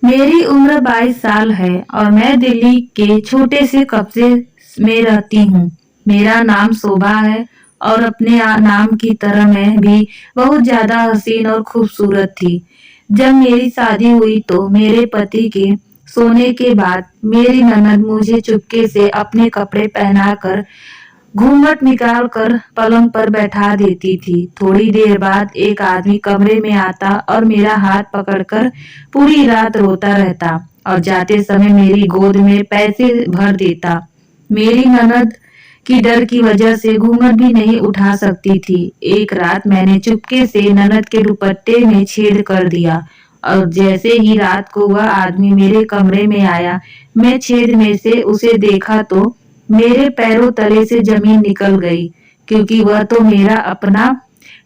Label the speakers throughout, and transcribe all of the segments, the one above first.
Speaker 1: मेरी उम्र 22 साल है और मैं दिल्ली के छोटे से कस्बे में रहती हूँ। मेरा नाम शोभा है और अपने नाम की तरह मैं भी बहुत ज्यादा हसीन और खूबसूरत थी। जब मेरी शादी हुई तो मेरे पति के सोने के बाद मेरी ननद मुझे चुपके से अपने कपड़े पहनाकर घूंघट निकाल कर पलंग पर बैठा देती थी। थोड़ी देर बाद एक आदमी कमरे में आता और मेरा हाथ पकड़कर पूरी रात रोता रहता और जाते समय मेरी गोद में पैसे भर देता। मेरी ननद की डर की वजह से घूंघट भी नहीं उठा सकती थी। एक रात मैंने चुपके से ननद के दुपट्टे में छेद कर दिया और जैसे ही रात को वह आदमी मेरे कमरे में आया, मैं छेद में से उसे देखा तो मेरे पैरों तले से जमीन निकल गई, क्योंकि वह तो मेरा अपना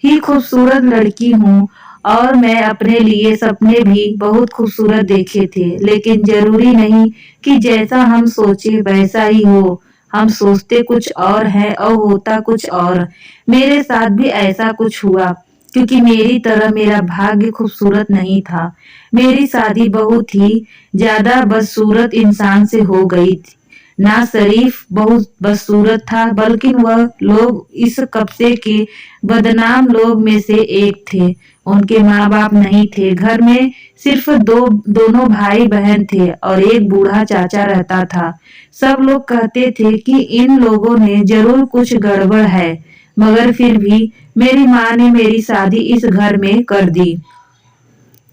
Speaker 1: ही खूबसूरत लड़की हूँ और मैं अपने लिए सपने भी बहुत खूबसूरत देखे थे। लेकिन जरूरी नहीं कि जैसा हम सोचे वैसा ही हो। हम सोचते कुछ और है और होता कुछ और। मेरे साथ भी ऐसा कुछ हुआ, क्योंकि मेरी तरह मेरा भाग्य खूबसूरत नहीं था। मेरी शादी बहुत ही ज्यादा बदसूरत इंसान से हो गई थी। ना शरीफ बहुत बदसूरत था, बल्कि वह लोग इस कब्जे के बदनाम लोग में से एक थे। उनके माँ बाप नहीं थे। घर में सिर्फ दोनों भाई बहन थे और एक बूढ़ा चाचा रहता था। सब लोग कहते थे कि इन लोगों ने जरूर कुछ गड़बड़ है, मगर फिर भी मेरी माँ ने मेरी शादी इस घर में कर दी।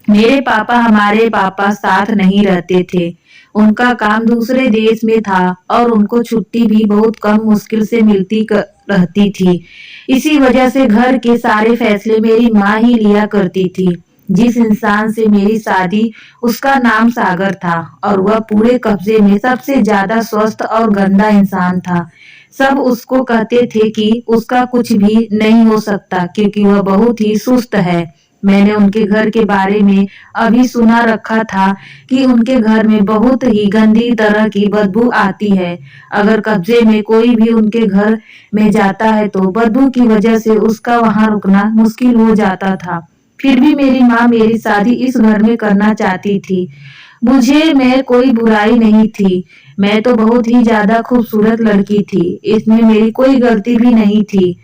Speaker 1: हमारे पापा साथ नहीं रहते थे। उनका काम दूसरे देश में था और उनको छुट्टी भी बहुत कम मुश्किल से रहती थी। इसी वजह से घर के सारे फैसले मेरी माँ ही लिया करती थी। जिस इंसान से मेरी शादी, उसका नाम सागर था और वह पूरे कब्जे में सबसे ज्यादा स्वस्थ और गंदा इंसान था। सब उसको कहते थे कि उसका कुछ भी नहीं हो सकता, क्योंकि वह बहुत ही सुस्त है। मैंने उनके घर के बारे में अभी सुना रखा था कि उनके घर में बहुत ही गंदी तरह की बदबू आती है। अगर कब्जे में कोई भी उनके घर में जाता है तो बदबू की वजह से उसका वहां रुकना मुश्किल हो जाता था। फिर भी मेरी माँ मेरी शादी इस घर में करना चाहती थी। मुझे में कोई बुराई नहीं थी। मैं तो बहुत ही ज्यादा खूबसूरत लड़की थी। इसमें मेरी कोई गलती भी नहीं थी।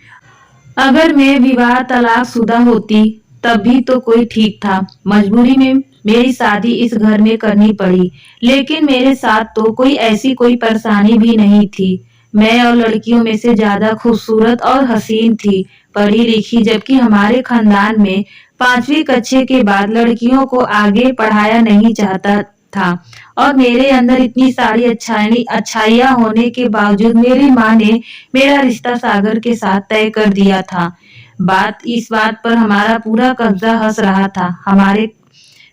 Speaker 1: अगर मैं विवाह तलाकशुदा होती तब भी तो कोई ठीक था। मजबूरी में मेरी शादी इस घर में करनी पड़ी, लेकिन मेरे साथ तो कोई परेशानी भी नहीं थी। मैं और लड़कियों में से ज्यादा खूबसूरत और हसीन थी, पढ़ी लिखी, जबकि हमारे खानदान में 5वीं कक्षा के बाद लड़कियों को आगे पढ़ाया नहीं जाता था। और मेरे अंदर इतनी सारी अच्छाइयाँ होने के बावजूद मेरी माँ ने मेरा रिश्ता सागर के साथ तय कर दिया था। इस बात पर हमारा पूरा कब्जा हंस रहा था। हमारे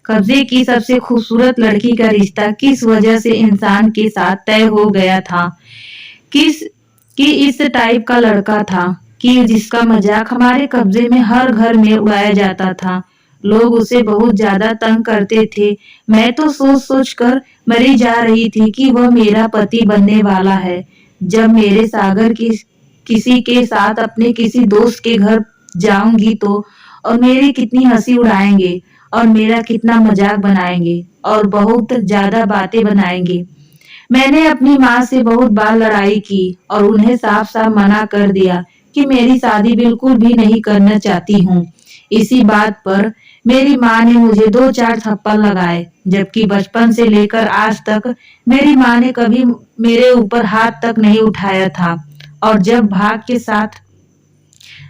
Speaker 1: कब्जे की सबसे खूबसूरत लड़की का रिश्ता किस वजह से इंसान के साथ तय हो गया था, किस कि इस टाइप का लड़का था कि जिसका मजाक हमारे कब्जे में हर घर में उड़ाया जाता था। लोग उसे बहुत ज्यादा तंग करते थे। मैं तो सोच सोच कर मरी जा रही थी कि वह मेरा पति बनने वाला है। जब मेरे सागर की किसी के साथ अपने किसी दोस्त के घर जाऊंगी तो और मेरी कितनी हंसी उड़ाएंगे और मेरा कितना मजाक बनाएंगे और बहुत ज्यादा बातें बनाएंगे। मैंने अपनी माँ से बहुत बार लड़ाई की और उन्हें साफ साफ मना कर दिया कि मेरी शादी बिल्कुल भी नहीं करना चाहती हूँ। इसी बात पर मेरी माँ ने मुझे 2-4 थप्पड़ लगाए, जबकि बचपन से लेकर आज तक मेरी माँ ने कभी मेरे ऊपर हाथ तक नहीं उठाया था। और जब भाग के साथ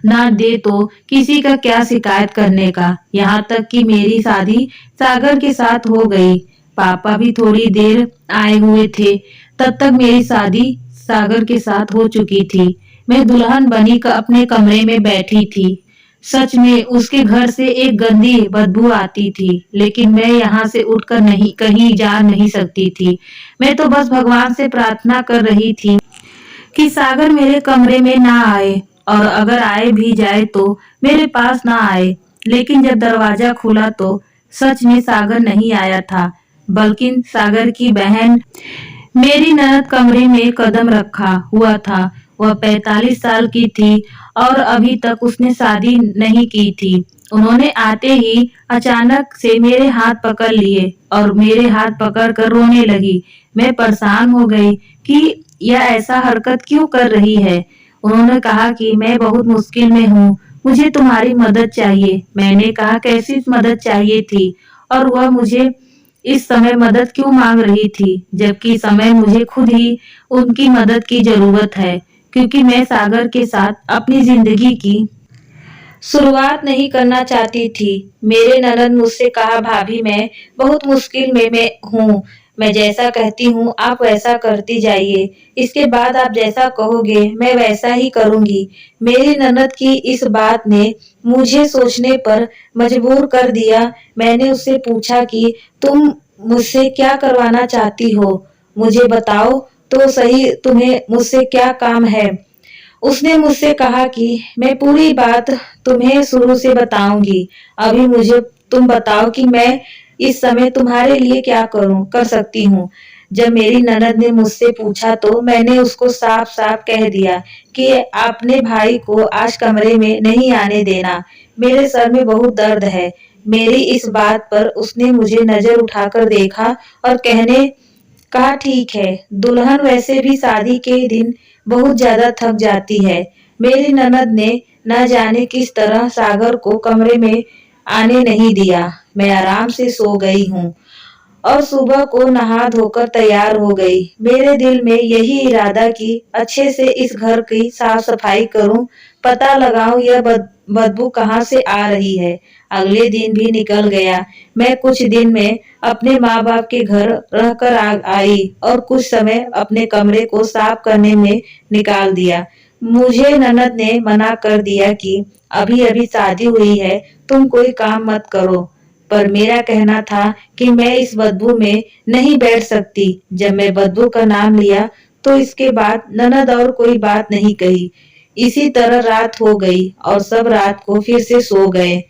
Speaker 1: ना दे तो किसी का क्या शिकायत करने का। यहाँ तक कि मेरी शादी सागर के साथ हो गई। पापा भी थोड़ी देर आए हुए थे। तब तक मेरी शादी सागर के साथ हो चुकी थी। मैं दुल्हन बनी अपने कमरे में बैठी थी। सच में उसके घर से एक गंदी बदबू आती थी, लेकिन मैं यहाँ से उठकर नहीं कहीं जा नहीं सकती थी। मैं तो बस भगवान से प्रार्थना कर रही थी कि सागर मेरे कमरे में ना आए, और अगर आए भी जाए तो मेरे पास ना आए। लेकिन जब दरवाजा खुला तो सच में सागर नहीं आया था, बल्कि सागर की बहन मेरी ननद कमरे में कदम रखा हुआ था। वह 45 साल की थी और अभी तक उसने शादी नहीं की थी। उन्होंने आते ही अचानक से मेरे हाथ पकड़ लिए और मेरे हाथ पकड़कर रोने लगी। मैं परेशान हो गई कि यह ऐसा हरकत क्यों कर रही है। उन्होंने कहा कि मैं बहुत मुश्किल में हूँ, मुझे तुम्हारी मदद चाहिए। मैंने कहा कैसी मदद चाहिए थी और वह मुझे इस समय मदद क्यों मांग रही थी, जबकि इस समय मुझे खुद ही उनकी मदद की जरूरत है, क्योंकि मैं सागर के साथ अपनी जिंदगी की शुरुआत नहीं करना चाहती थी। मेरे ननद मुझसे कहा भाभी मैं बहुत मुश्किल में मैं हूँ, मैं जैसा कहती हूँ आप वैसा करती जाइए, इसके बाद आप जैसा कहोगे मैं वैसा ही करूँगी। मेरी ननद की इस बात ने मुझे सोचने पर मजबूर कर दिया। मैंने उससे पूछा कि तुम मुझसे क्या करवाना चाहती हो, मुझे बताओ तो सही, तुम्हें मुझसे क्या काम है। उसने मुझसे कहा कि मैं पूरी बात तुम्हें शुरू से बताऊंगी। अभी मुझे तुम बताओ कि मैं इस समय तुम्हारे लिए क्या कर सकती हूँ। जब मेरी ननद ने मुझसे पूछा तो मैंने उसको साफ साफ कह दिया कि अपने भाई को आज कमरे में नहीं आने देना, मेरे सर में बहुत दर्द है। मेरी इस बात पर उसने मुझे नजर उठाकर देखा और कहने कहा ठीक है, दुल्हन वैसे भी शादी के दिन बहुत ज्यादा थक जाती है। मेरी ननद ने न जाने किस तरह सागर को कमरे में आने नहीं दिया। मैं आराम से सो गई हूँ और सुबह को नहा धोकर तैयार हो गई। मेरे दिल में यही इरादा कि अच्छे से इस घर की साफ सफाई करूं, पता लगाऊं यह बदबू कहाँ से आ रही है। अगले दिन भी निकल गया। मैं कुछ दिन में अपने माँ बाप के घर रहकर आई और कुछ समय अपने कमरे को साफ करने में निकाल दिया। मुझे ननद ने मना कर दिया कि अभी अभी शादी हुई है, तुम कोई काम मत करो, पर मेरा कहना था कि मैं इस बदबू में नहीं बैठ सकती। जब मैं बदबू का नाम लिया तो इसके बाद ननद और कोई बात नहीं कही। इसी तरह रात हो गई और सब रात को फिर से सो गए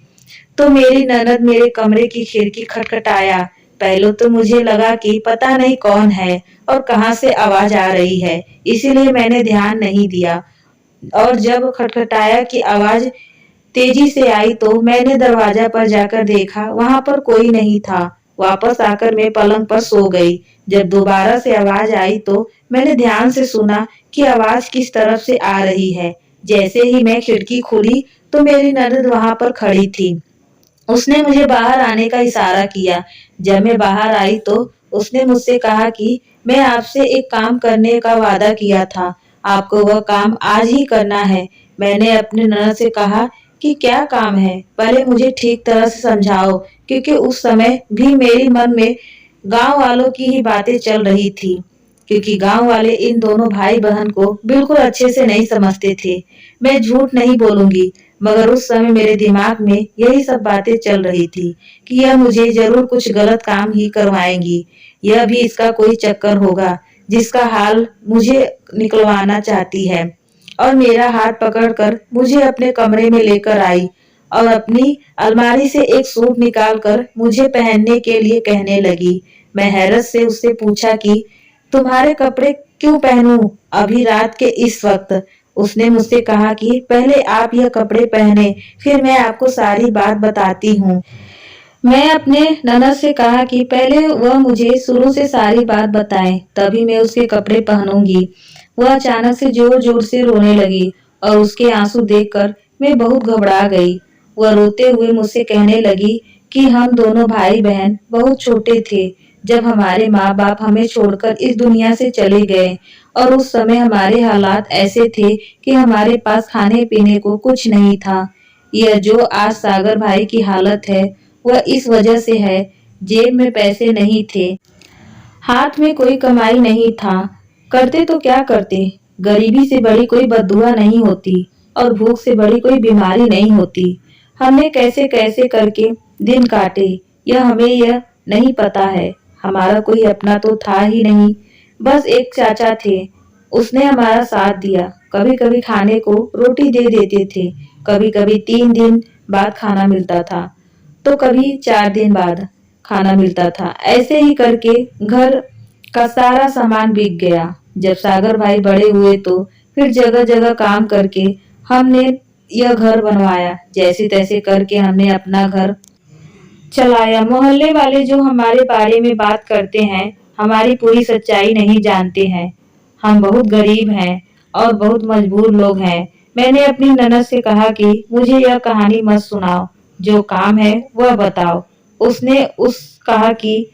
Speaker 1: तो मेरी ननद मेरे कमरे की खिड़की खटखटाया। पहले तो मुझे लगा कि पता नहीं कौन है और कहां से आवाज आ रही है, इसीलिए मैंने ध्यान नहीं दिया। और जब खटखटाया की आवाज तेजी से आई तो मैंने दरवाजा पर जाकर देखा, वहां पर कोई नहीं था। वापस आकर मैं पलंग पर सो गई। जब दोबारा से आवाज आई तो मैंने ध्यान से सुना कि आवाज किस तरफ से आ रही है। जैसे ही मैं खिड़की खोली तो मेरी ननद वहां पर खड़ी थी। उसने मुझे बाहर आने का इशारा किया। जब मैं बाहर आई तो उसने मुझसे कहा कि मैं आपसे एक काम करने का वादा किया था, आपको वह काम आज ही करना है। मैंने अपने ननद से कहा कि क्या काम है, पहले मुझे ठीक तरह से समझाओ, क्योंकि उस समय भी मेरे मन में गांव वालों की ही बातें चल रही थी, क्योंकि गांव वाले इन दोनों भाई बहन को बिल्कुल अच्छे से नहीं समझते थे। मैं झूठ नहीं बोलूंगी, मगर उस समय मेरे दिमाग में यही सब बातें चल रही थी कि यह मुझे जरूर कुछ गलत काम ही करवाएंगी। यह भी इसका कोई चक्कर होगा जिसका हाल मुझे निकलवाना चाहती है। और मेरा हाथ पकड़कर मुझे अपने कमरे में लेकर आई और अपनी अलमारी से एक सूट निकालकर मुझे पहनने के लिए कहने लगी। मैं हैरत से उससे पूछा कि तुम्हारे कपड़े क्यों पहनूं अभी रात के इस वक्त। उसने मुझसे कहा कि पहले आप यह कपड़े पहने, फिर मैं आपको सारी बात बताती हूँ। मैं अपने ननद से कहा कि पहले वह मुझे शुरू से सारी बात बताए, तभी मैं उसके कपड़े पहनूंगी। वह अचानक से जोर जोर से रोने लगी और उसके आंसू देखकर मैं बहुत घबरा गई। वह रोते हुए मुझसे कहने लगी कि हम दोनों भाई बहन बहुत छोटे थे जब हमारे माँ बाप हमें छोड़कर इस दुनिया से चले गए, और उस समय हमारे हालात ऐसे थे कि हमारे पास खाने पीने को कुछ नहीं था। यह जो आज सागर भाई की हालत है वह इस वजह से है, जेब में पैसे नहीं थे, हाथ में कोई कमाई नहीं था, करते तो क्या करते। गरीबी से बड़ी कोई बददुआ नहीं होती और भूख से बड़ी कोई बीमारी नहीं होती। हमने कैसे कैसे करके दिन काटे यह नहीं पता है। हमारा कोई अपना तो था ही नहीं, बस एक चाचा थे, उसने हमारा साथ दिया। कभी कभी खाने को रोटी दे देते थे, कभी कभी 3 दिन बाद खाना मिलता था तो कभी 4 दिन बाद खाना मिलता था। ऐसे ही करके घर का सारा सामान बिक गया। जब सागर भाई बड़े हुए तो फिर जगह जगह काम करके हमने यह घर बनवाया। जैसे तैसे करके हमने अपना घर चलाया। मोहल्ले वाले जो हमारे बारे में बात करते हैं, हमारी पूरी सच्चाई नहीं जानते हैं। हम बहुत गरीब हैं और बहुत मजबूर लोग हैं। मैंने अपनी ननद से कहा कि मुझे यह कहानी मत सुनाओ, जो काम है वह बताओ। उसने उस कहा कि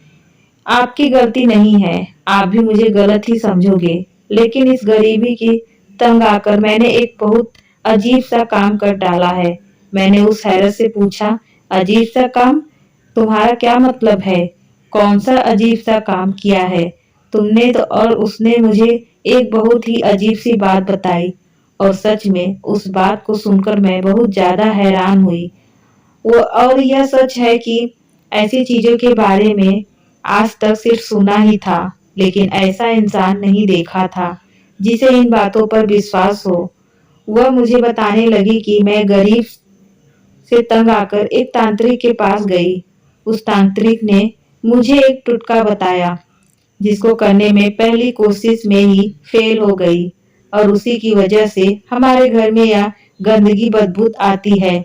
Speaker 1: आपकी गलती नहीं है, आप भी मुझे गलत ही समझोगे, लेकिन इस गरीबी की तंग आकर मैंने एक बहुत अजीब सा काम कर डाला है। मैंने उस हैरत से पूछा, अजीब सा काम? तुम्हारा क्या मतलब है? कौन सा अजीब सा काम किया है तुमने? तो और उसने मुझे एक बहुत ही अजीब सी बात बताई, और सच में उस बात को सुनकर मैं बहुत ज्यादा हैरान हुई। वो और यह सच है कि ऐसी चीजों के बारे में आज तक सिर्फ सुना ही था, लेकिन ऐसा इंसान नहीं देखा था जिसे इन बातों पर विश्वास हो। वह मुझे बताने लगी कि मैं गरीब से तंग आकर एक तांत्रिक के पास गई। उस तांत्रिक ने मुझे एक टुटका बताया, जिसको करने में पहली कोशिश में ही फेल हो गई, और उसी की वजह से हमारे घर में यह गंदगी बदबू आती है।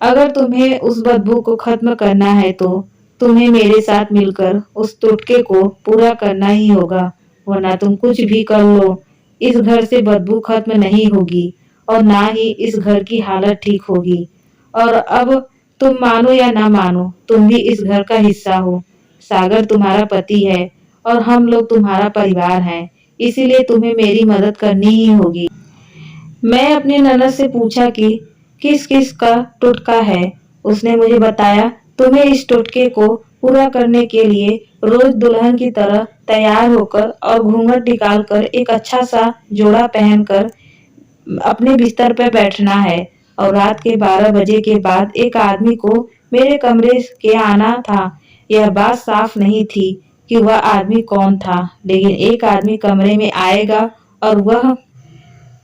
Speaker 1: अगर तुम्हें उस बदबू को खत्म करना है तो तुम्हें मेरे साथ मिलकर उस टोटके को पूरा करना ही होगा, वरना तुम कुछ भी कर लो, इस घर से बदबू खत्म नहीं होगी और ना ही इस घर की हालत ठीक होगी। और अब तुम मानो या ना मानो, तुम भी इस घर का हिस्सा हो। सागर तुम्हारा पति है और हम लोग तुम्हारा परिवार हैं, इसीलिए तुम्हें मेरी मदद करनी ही होगी। मैं अपने ननद से पूछा कि किस किस का टोटका है। उसने मुझे बताया, तुम्हें इस टोटके को पूरा करने के लिए रोज दुल्हन की तरह तैयार होकर और घूंघट निकालकर एक अच्छा सा जोड़ा पहनकर अपने बिस्तर पर बैठना है, और रात के 12 बजे के बाद एक आदमी को मेरे कमरे के आना था। यह बात साफ नहीं थी कि वह आदमी कौन था, लेकिन एक आदमी कमरे में आएगा और वह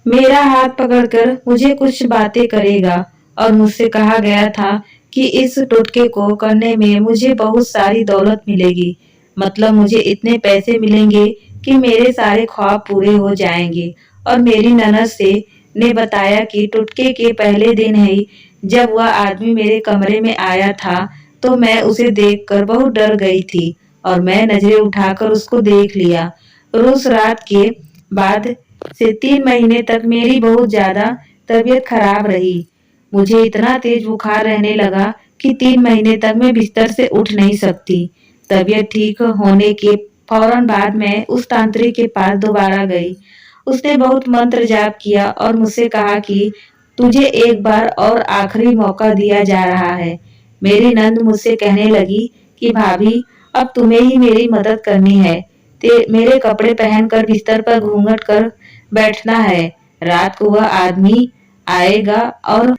Speaker 1: मेरा हाथ पकड़कर मुझे कुछ बातें करेगा, और मुझसे कहा गया था कि इस टोटके को करने में मुझे बहुत सारी दौलत मिलेगी। मतलब मुझे इतने पैसे मिलेंगे कि मेरे सारे ख्वाब पूरे हो जाएंगे। और मेरी ननद से ने बताया कि टोटके के पहले दिन ही जब वह आदमी मेरे कमरे में आया था, तो मैं उसे देखकर बहुत डर गई थी और मैं नजरें उठाकर उसको देख लिया। और उस रात के बाद से 3 महीने तक मेरी बहुत ज्यादा तबीयत खराब रही। मुझे इतना तेज बुखार रहने लगा कि 3 महीने तक मैं बिस्तर से उठ नहीं सकती। तबीयत ठीक होने के फौरन बाद मैं उस तांत्रिक के पास दोबारा गई। उसने बहुत मंत्र जाप किया और मुझसे कहा कि तुझे एक बार और आखिरी मौका दिया जा रहा है। मेरी नंद मुझसे कहने लगी कि भाभी, अब तुम्हें ही मेरी मदद करनी है। मेरे कपड़े पहनकर बिस्तर पर घूंघट कर बैठना है। रात को वह आदमी आएगा और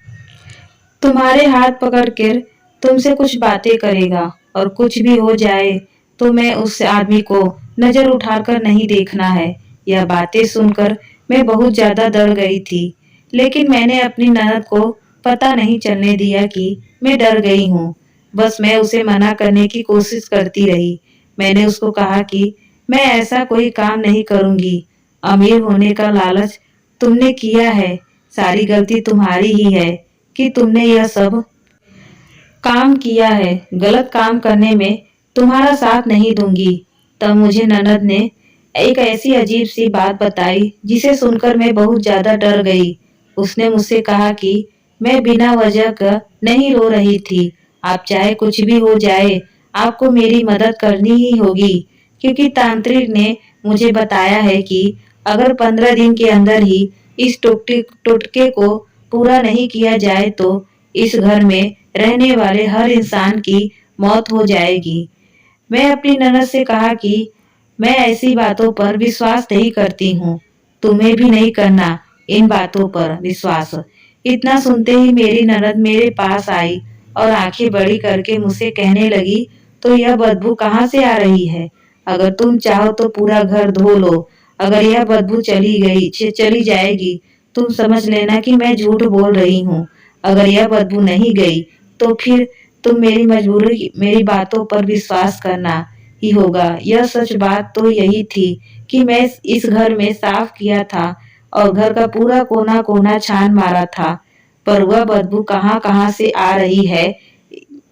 Speaker 1: तुम्हारे हाथ पकड़कर तुमसे कुछ बातें करेगा, और कुछ भी हो जाए तो मैं उस आदमी को नजर उठाकर नहीं देखना है। यह बातें सुनकर मैं बहुत ज्यादा डर गई थी, लेकिन मैंने अपनी ननद को पता नहीं चलने दिया कि मैं डर गई हूँ। बस मैं उसे मना करने की कोशिश करती रही। मैंने उसको कहा कि मैं ऐसा कोई काम नहीं करूंगी। अमीर होने का लालच तुमने किया है, सारी गलती तुम्हारी ही है कि तुमने यह सब काम किया है। गलत काम करने में तुम्हारा साथ नहीं दूंगी। तब मुझे ननद ने एक ऐसी अजीब सी बात बताई जिसे सुनकर मैं बहुत ज्यादा डर गई। उसने मुझसे कहा कि मैं बिना वजह का नहीं रो रही थी। आप चाहे कुछ भी हो जाए, आपको मेरी मदद करनी ही होगी, क्योंकि तांत्रिक ने मुझे बताया है कि अगर 15 दिन के अंदर ही इस टोटके को पूरा नहीं किया जाए तो इस घर में रहने वाले हर इंसान की मौत हो जाएगी। मैं अपनी ननद से कहा कि मैं ऐसी बातों पर विश्वास नहीं करती हूँ, तुम्हें भी नहीं करना इन बातों पर विश्वास। इतना सुनते ही मेरी ननद मेरे पास आई और आंखें बड़ी करके मुझसे कहने लगी, तो यह बदबू कहाँ से आ रही है? अगर तुम चाहो तो पूरा घर धो लो। अगर यह बदबू चली जाएगी, तुम समझ लेना कि मैं झूठ बोल रही हूँ। अगर यह बदबू नहीं गई तो फिर तुम मेरी बातों पर विश्वास करना ही होगा। यह सच बात तो यही थी कि मैं इस घर में साफ किया था और घर का पूरा कोना कोना छान मारा था। पर वह बदबू कहाँ कहाँ से आ रही है।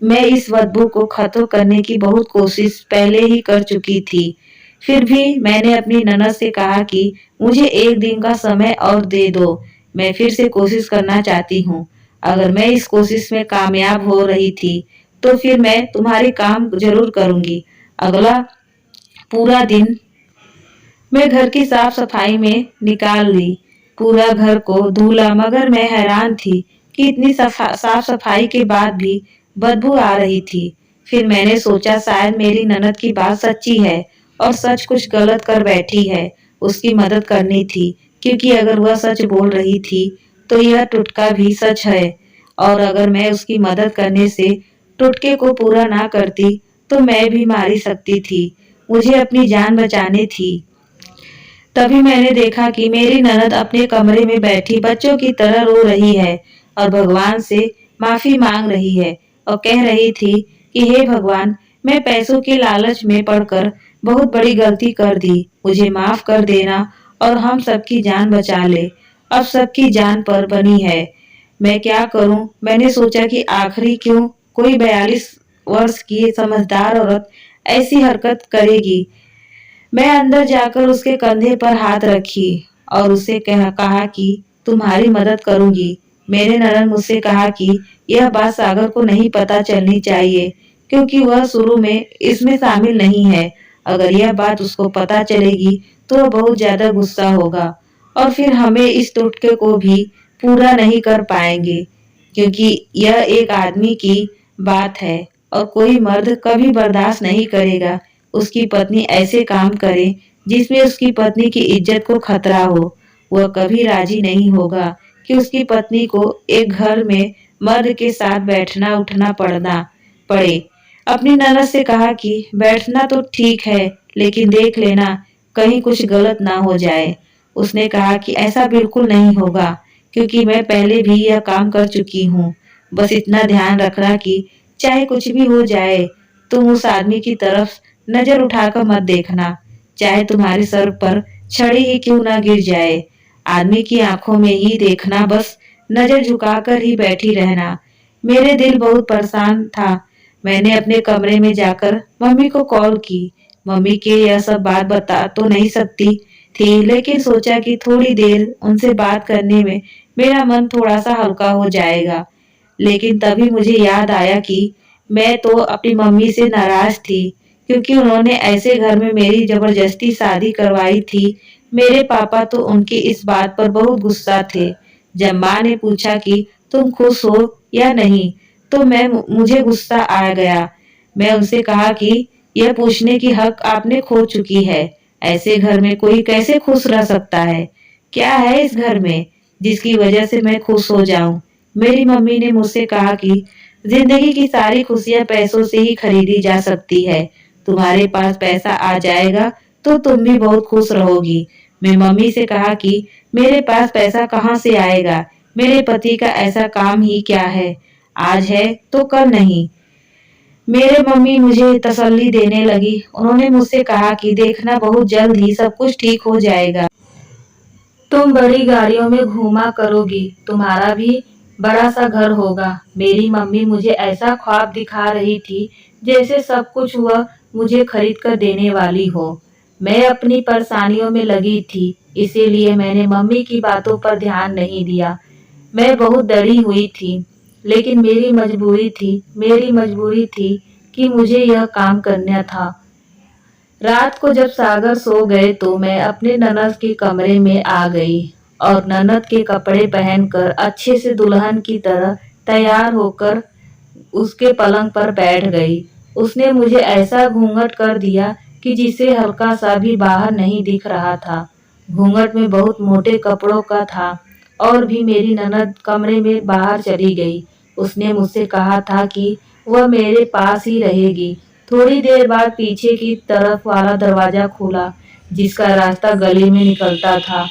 Speaker 1: मैं इस बदबू को खत्म करने की बहुत कोशिश पहले ही कर चुकी थी। फिर भी मैंने अपनी ननद से कहा कि मुझे एक दिन का समय और दे दो, मैं फिर से कोशिश करना चाहती हूँ। अगर मैं इस कोशिश में कामयाब हो रही थी तो फिर मैं तुम्हारे काम जरूर करूंगी। अगला पूरा दिन मैं घर की साफ सफाई में निकाल ली, पूरा घर को धुला, मगर मैं हैरान थी कि इतनी साफ सफाई के बाद भी बदबू आ रही थी। फिर मैंने सोचा शायद मेरी ननद की बात सच्ची है और सच कुछ गलत कर बैठी है। उसकी मदद करनी थी, क्योंकि अगर वह सच बोल रही थी तो यह टुटका भी सच है, और अगर मैं उसकी मदद करने से टुटके को पूरा ना करती तो मैं भी मारी सकती थी। मुझे अपनी जान बचानी थी। तभी मैंने देखा कि मेरी ननद अपने कमरे में बैठी बच्चों की तरह रो रही है और भगवान से माफी मांग रही है और कह रही थी कि हे भगवान, मैं पैसों के लालच में पड़कर बहुत बड़ी गलती कर दी, मुझे माफ कर देना और हम सबकी जान बचा ले। अब सबकी जान पर बनी है, मैं क्या करूं? मैंने सोचा कि आखिरी क्यों कोई 42 वर्ष की समझदार औरत ऐसी हरकत करेगी। मैं अंदर जाकर उसके कंधे पर हाथ रखी और उसे कहा कि तुम्हारी मदद करूंगी। मेरे ननद मुझसे कहा कि यह बात सागर को नहीं पता चलनी चाहिए, क्योंकि वह शुरू में इसमें शामिल नहीं है। अगर यह बात उसको पता चलेगी तो वह बहुत ज्यादा गुस्सा होगा और फिर हमें इस टुटके को भी पूरा नहीं कर पाएंगे, क्योंकि यह एक आदमी की बात है और कोई मर्द कभी बर्दाश्त नहीं करेगा उसकी पत्नी ऐसे काम करे जिसमें उसकी पत्नी की इज्जत को खतरा हो। वह कभी राजी नहीं होगा कि उसकी पत्नी को एक घर में मर्द के साथ बैठना उठना पड़े। अपनी ननद से कहा कि बैठना तो ठीक है, लेकिन देख लेना कहीं कुछ गलत ना हो जाए। उसने कहा कि ऐसा बिल्कुल नहीं होगा, क्योंकि मैं पहले भी यह काम कर चुकी हूँ। बस इतना ध्यान रखना कि चाहे कुछ भी हो जाए, तुम उस आदमी की तरफ नजर उठाकर मत देखना, चाहे तुम्हारे सर पर छड़ी ही क्यों ना गिर जाए। आदमी की आंखों में ही देखना, बस नजर झुकाकर ही बैठी रहना। मेरे दिल बहुत परेशान था। मैंने अपने कमरे में जाकर मम्मी को कॉल की। मम्मी के यह सब बात बता तो नहीं सकती थी, लेकिन सोचा कि थोड़ी देर उनसे बात करने में मेरा मन थोड़ा सा हल्का हो जाएगा। लेकिन तभी मुझे याद आया कि मैं तो अपनी मम्मी से नाराज थी, क्योंकि उन्होंने ऐसे घर में मेरी जबरदस्ती शादी करवाई थी। मेरे पापा तो उनकी इस बात पर बहुत गुस्सा थे। जब माँ ने पूछा कि तुम खुश हो या नहीं, तो मुझे गुस्सा आ गया। मैं उनसे कहा कि यह पूछने की हक आपने खो चुकी है। ऐसे घर में कोई कैसे खुश रह सकता है? क्या है इस घर में जिसकी वजह से मैं खुश हो जाऊं? मेरी मम्मी ने मुझसे कहा कि जिंदगी की सारी खुशियां पैसों से ही खरीदी जा सकती है। तुम्हारे पास पैसा आ जाएगा तो तुम भी बहुत खुश रहोगी। मैं मम्मी से कहा कि मेरे पास पैसा कहाँ से आएगा? मेरे पति का ऐसा काम ही क्या है, आज है तो कल नहीं। मेरे मम्मी मुझे तसल्ली देने लगी। उन्होंने मुझसे कहा कि देखना बहुत जल्द ही सब कुछ ठीक हो जाएगा। तुम बड़ी गाड़ियों में घूमा करोगी, तुम्हारा भी बड़ा सा घर होगा। मेरी मम्मी मुझे ऐसा ख्वाब दिखा रही थी जैसे सब कुछ वह मुझे खरीद कर देने वाली हो। मैं अपनी परेशानियों में लगी थी, इसीलिए मैंने मम्मी की बातों पर ध्यान नहीं दिया। मैं बहुत डरी हुई थी, लेकिन मेरी मजबूरी थी कि मुझे यह काम करना था। रात को जब सागर सो गए तो मैं अपने ननद के कमरे में आ गई और ननद के कपड़े पहनकर अच्छे से दुल्हन की तरह तैयार होकर उसके पलंग पर बैठ गई। उसने मुझे ऐसा घूंघट कर दिया कि जिसे हल्का सा भी बाहर नहीं दिख रहा था। घूंघट में बहुत मोटे कपड़ों का था। और भी मेरी ननद कमरे में बाहर चली गई। उसने मुझसे कहा था कि वह मेरे पास ही रहेगी। थोड़ी देर बाद पीछे की तरफ वाला दरवाजा खुला, जिसका रास्ता गली में निकलता था।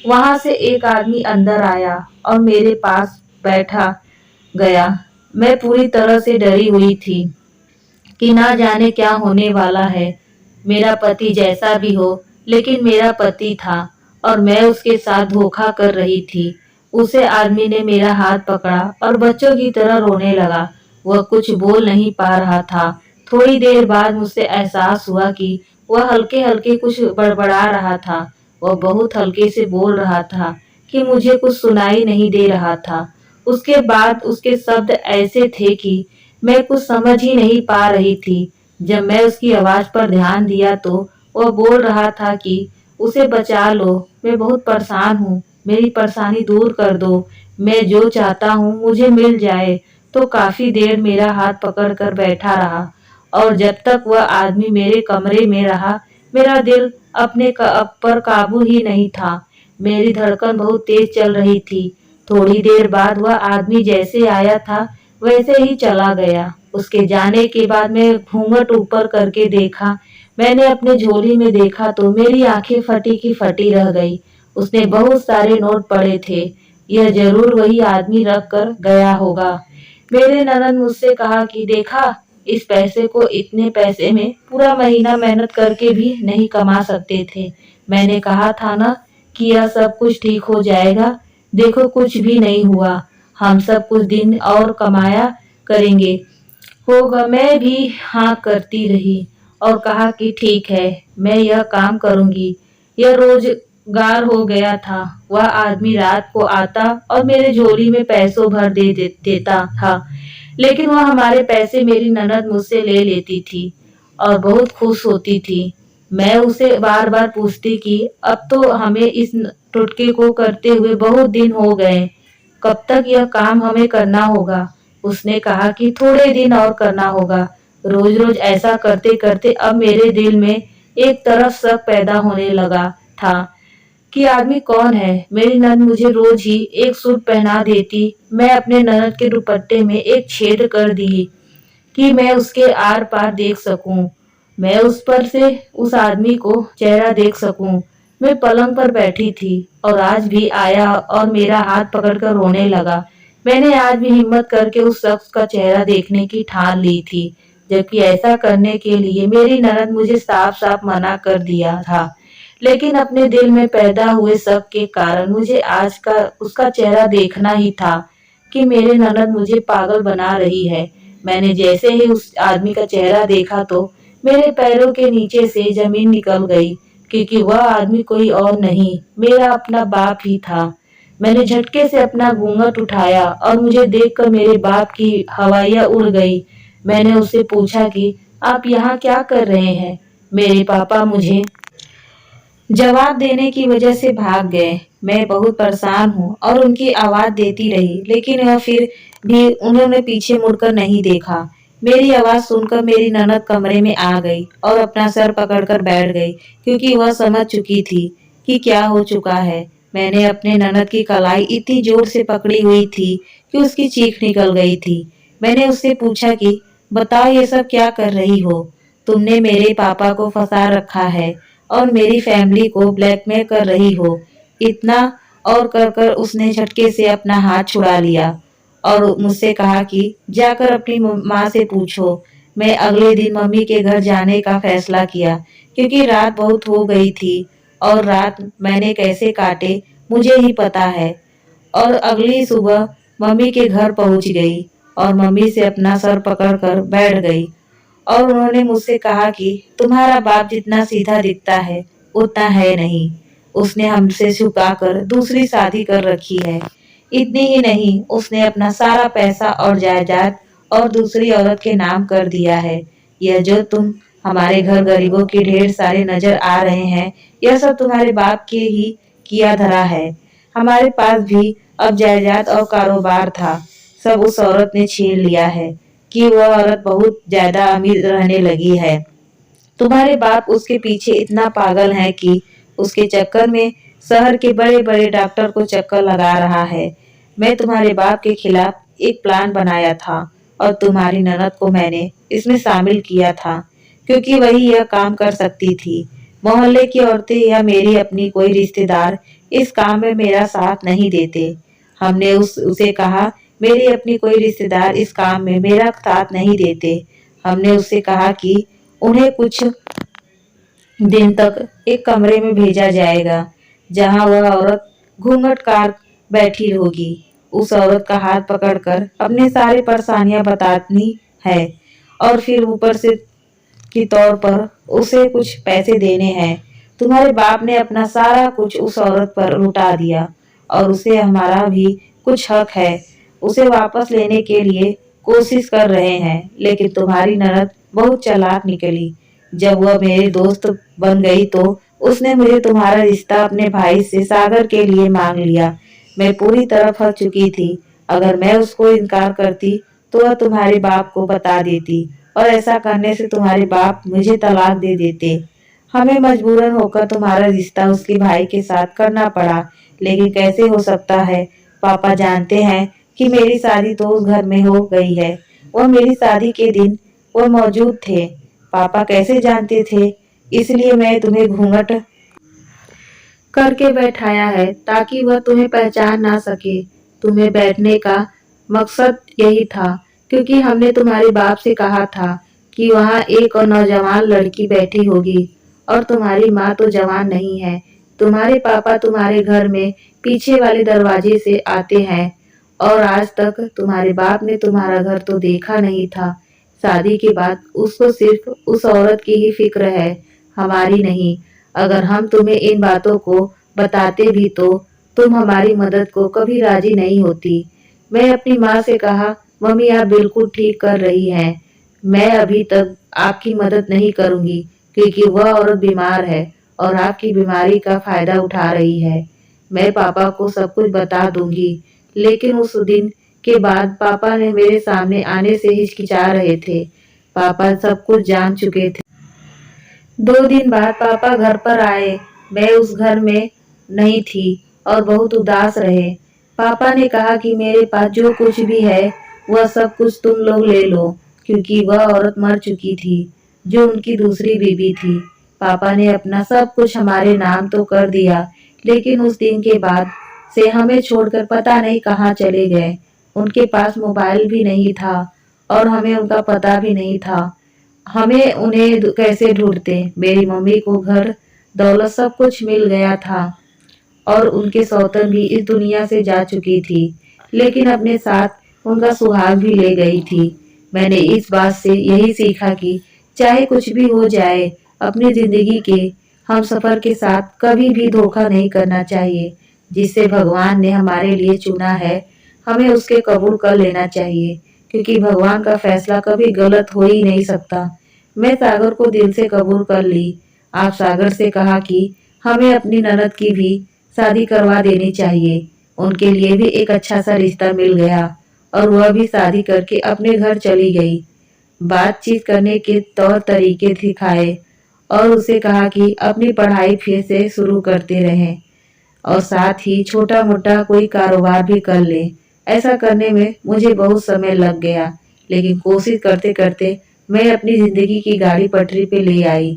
Speaker 1: वहां से एक आदमी अंदर आया और मेरे पास बैठा गया। मैं पूरी तरह से डरी हुई थी कि ना जाने क्या होने वाला है। मेरा पति जैसा भी हो, लेकिन मेरा पति था और मैं उसके साथ धोखा कर रही थी। उसे आदमी ने मेरा हाथ पकड़ा और बच्चों की तरह रोने लगा। वह कुछ बोल नहीं पा रहा था। थोड़ी देर बाद मुझसे एहसास हुआ कि वह हल्के-हल्के कुछ बड़बड़ा रहा था। वह बहुत हल्के से बोल रहा था कि मुझे कुछ सुनाई नहीं दे रहा था। उसके बाद उसके शब्द ऐसे थे कि मैं कुछ समझ ही नहीं पा रही थी। जब मैं उसकी आवाज पर ध्यान दिया तो वह बोल रहा था कि उसे बचा लो, मैं बहुत परेशान हूँ, मेरी परेशानी दूर कर दो, मैं जो चाहता हूँ मुझे मिल जाए। तो काफी देर मेरा हाथ पकड़कर बैठा रहा और जब तक वह आदमी मेरे कमरे में रहा, मेरा दिल अपने पर काबू ही नहीं था। मेरी धड़कन बहुत तेज चल रही थी। थोड़ी देर बाद वह आदमी जैसे आया था वैसे ही चला गया। उसके जाने के बाद मैं घूंघट ऊपर करके देखा। मैंने अपने झोली में देखा तो मेरी आंखें फटी की फटी रह गई। उसने बहुत सारे नोट पड़े थे। यह जरूर वही आदमी रख कर गया होगा। मेरे ननद मुझसे कहा कि देखा, इस पैसे को इतने पैसे में पूरा महीना मेहनत करके भी नहीं कमा सकते थे। मैंने कहा था ना कि यह सब कुछ ठीक हो जाएगा। देखो कुछ भी नहीं हुआ। हम सब कुछ दिन और कमाया करेंगे। होगा। मैं भी हाँ करती रही और कहा कि ठीक है, मैं यह काम करूंगी। यह रोजगार हो गया था। वह आदमी रात को आता और मेरे झोली में पैसों भर देता था। लेकिन वह हमारे पैसे मेरी ननद मुझसे ले लेती थी और बहुत खुश होती थी। मैं उसे बार बार पूछती कि अब तो हमें इस टुटके को करते हुए बहुत दिन हो गए, कब तक यह काम हमें करना होगा। उसने कहा कि थोड़े दिन और करना होगा। रोज रोज ऐसा करते करते अब मेरे दिल में एक तरफ शक पैदा होने लगा था कि आदमी कौन है। मेरी ननद मुझे रोज ही एक सूट पहना देती। मैं अपने ननद के दुपट्टे में एक छेद कर दी कि मैं उसके आर पार देख सकूं। मैं उस पर से उस आदमी को चेहरा देख सकूं। मैं पलंग पर बैठी थी और आज भी आया और मेरा हाथ पकड़कर रोने लगा। मैंने आज भी हिम्मत करके उस शख्स का चेहरा देखने की ठान ली थी, जबकि ऐसा करने के लिए मेरी ननद मुझे साफ साफ मना कर दिया था। लेकिन अपने दिल में पैदा हुए शक के कारण मुझे आज का उसका चेहरा देखना ही था कि मेरे ननद मुझे पागल बना रही है। मैंने जैसे ही उस आदमी का चेहरा देखा तो मेरे पैरों के नीचे से जमीन निकल गई, क्योंकि वह आदमी कोई और नहीं, मेरा अपना बाप ही था। मैंने झटके से अपना घूंघट उठाया और मुझे देखकर मेरे बाप की हवाइयां उड़ गई। मैंने उससे पूछा कि आप यहाँ क्या कर रहे हैं। मेरे पापा मुझे जवाब देने की वजह से भाग गए। मैं बहुत परेशान हूँ और उनकी आवाज देती रही, लेकिन वह फिर भी उन्होंने पीछे मुड़कर नहीं देखा। मेरी आवाज सुनकर मेरी ननद कमरे में आ गई और अपना सर पकड़कर बैठ गई, क्योंकि वह समझ चुकी थी कि क्या हो चुका है। मैंने अपने ननद की कलाई इतनी जोर से पकड़ी हुई थी कि उसकी चीख निकल गई थी। मैंने उससे पूछा कि बताओ ये सब क्या कर रही हो। तुमने मेरे पापा को फंसा रखा है और मेरी फैमिली को ब्लैकमेल कर रही हो। इतना और कर कर उसने झटके से अपना हाथ छुड़ा लिया और मुझसे कहा कि जाकर अपनी माँ से पूछो। मैं अगले दिन मम्मी के घर जाने का फैसला किया, क्योंकि रात बहुत हो गई थी और रात मैंने कैसे काटे मुझे ही पता है। और अगली सुबह मम्मी के घर पहुंच गई और मम्मी से अपना सर पकड़कर बैठ गई और उन्होंने मुझसे कहा कि तुम्हारा बाप जितना सीधा दिखता है उतना है नहीं। उसने हमसे छुपाकर दूसरी शादी कर रखी है। इतनी ही नहीं, उसने अपना सारा पैसा और जायदाद और दूसरी औरत के नाम कर दिया है। यह जो तुम हमारे घर गरीबों के ढेर सारे नजर आ रहे हैं, यह सब तुम्हारे बाप के ही किया धरा है। हमारे पास भी अब जायदाद और कारोबार था, सब उस औरत ने छीन लिया है कि वह औरत बहुत ज्यादा अमीर रहने लगी है। तुम्हारे बाप उसके पीछे इतना पागल है कि उसके चक्कर में शहर के बड़े बड़े डॉक्टर को चक्कर लगा रहा है। मैं तुम्हारे बाप के खिलाफ एक प्लान बनाया था और तुम्हारी ननद को मैंने इसमें शामिल किया था, क्योंकि वही यह काम कर सकती थी। मोहल्ले की औरतें या मेरी अपनी कोई रिश्तेदार इस काम में मेरा साथ नहीं देते। हमने उसे कहा मेरी अपनी कोई रिश्तेदार इस काम में मेरा साथ नहीं देते। हमने उससे कहा कि उन्हें कुछ दिन तक एक कमरे में भेजा जाएगा, जहां वह औरत घूंघट बैठी होगी। उस औरत का हाथ पकड़कर अपने सारे परेशानियां बतानी है और फिर ऊपर से के तौर पर उसे कुछ पैसे देने हैं। तुम्हारे बाप ने अपना सारा कुछ उस औरत पर लुटा दिया और उसे हमारा भी कुछ हक है। उसे वापस लेने के लिए कोशिश कर रहे हैं, लेकिन तुम्हारी ननद बहुत चालाक निकली। जब वह मेरे दोस्त बन गई तो उसने मुझे तुम्हारा रिश्ता अपने भाई से सागर के लिए मांग लिया। मैं पूरी तरह फंस चुकी थी। अगर मैं उसको इनकार करती तो वह तुम्हारे बाप को बता देती और ऐसा करने से तुम्हारे बाप मुझे तलाक दे देते। हमें मजबूरन होकर तुम्हारा रिश्ता उसके भाई के साथ करना पड़ा, लेकिन कैसे हो सकता है? पापा जानते हैं कि मेरी शादी तो उस घर में हो गई है। वह मेरी शादी के दिन वह मौजूद थे। पापा कैसे जानते थे? इसलिए मैं तुम्हें घूंघट करके बैठाया है ताकि वह तुम्हें पहचान ना सके। तुम्हें बैठने का मकसद यही था, क्योंकि हमने तुम्हारे बाप से कहा था कि वहाँ एक और नौजवान लड़की बैठी होगी और तुम्हारी माँ तो जवान नहीं है। तुम्हारे पापा तुम्हारे घर में पीछे वाले दरवाजे से आते हैं और आज तक तुम्हारे बाप ने तुम्हारा घर तो देखा नहीं था। शादी के बाद उसको सिर्फ उस औरत की ही फिक्र है, हमारी नहीं। अगर हम तुम्हें इन बातों को बताते भी तो तुम हमारी मदद को कभी राजी नहीं होती। मैं अपनी माँ से कहा, मम्मी आप बिल्कुल ठीक कर रही हैं। मैं अभी तक आपकी मदद नहीं करूंगी क्योंकि वह औरत बीमार है और आपकी बीमारी का फायदा उठा रही है। मैं पापा को सब कुछ बता दूंगी, लेकिन उस दिन के बाद पापा ने मेरे सामने आने से हिचकिचा रहे थे। पापा सब कुछ जान चुके थे। 2 दिन बाद पापा घर पर आए। मैं उस घर में नहीं थी और बहुत उदास रहे। पापा ने कहा कि मेरे पास जो कुछ भी है वह सब कुछ तुम लोग ले लो, क्योंकि वह औरत मर चुकी थी जो उनकी दूसरी बीवी थी। पापा ने अपना सब कुछ हमारे नाम तो कर दिया, लेकिन उस दिन के बाद से हमें छोड़कर पता नहीं कहाँ चले गए। उनके पास मोबाइल भी नहीं था और हमें उनका पता भी नहीं था। हमें उन्हें कैसे ढूंढते? मेरी मम्मी को घर दौलत सब कुछ मिल गया था और उनके सौतन भी इस दुनिया से जा चुकी थी, लेकिन अपने साथ उनका सुहाग भी ले गई थी। मैंने इस बात से यही सीखा कि चाहे कुछ भी हो जाए, अपनी जिंदगी के हम सफर के साथ कभी भी धोखा नहीं करना चाहिए। जिससे भगवान ने हमारे लिए चुना है, हमें उसके कबूल कर लेना चाहिए, क्योंकि भगवान का फैसला कभी गलत हो ही नहीं सकता। मैं सागर को दिल से कबूल कर ली। आप सागर से कहा कि हमें अपनी ननद की भी शादी करवा देनी चाहिए। उनके लिए भी एक अच्छा सा रिश्ता मिल गया और वह भी शादी करके अपने घर चली गई। बातचीत करने के तौर तरीके सिखाए और उसे कहा कि अपनी पढ़ाई फिर से शुरू करते रहें और साथ ही छोटा मोटा कोई कारोबार भी कर ले। ऐसा करने में मुझे बहुत समय लग गया, लेकिन कोशिश करते करते मैं अपनी जिंदगी की गाड़ी पटरी पे ले आई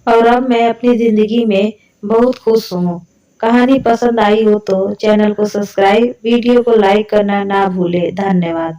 Speaker 1: और अब मैं अपनी जिंदगी में बहुत खुश हूँ। कहानी पसंद आई हो तो चैनल को सब्सक्राइब, वीडियो को लाइक करना ना भूले। धन्यवाद।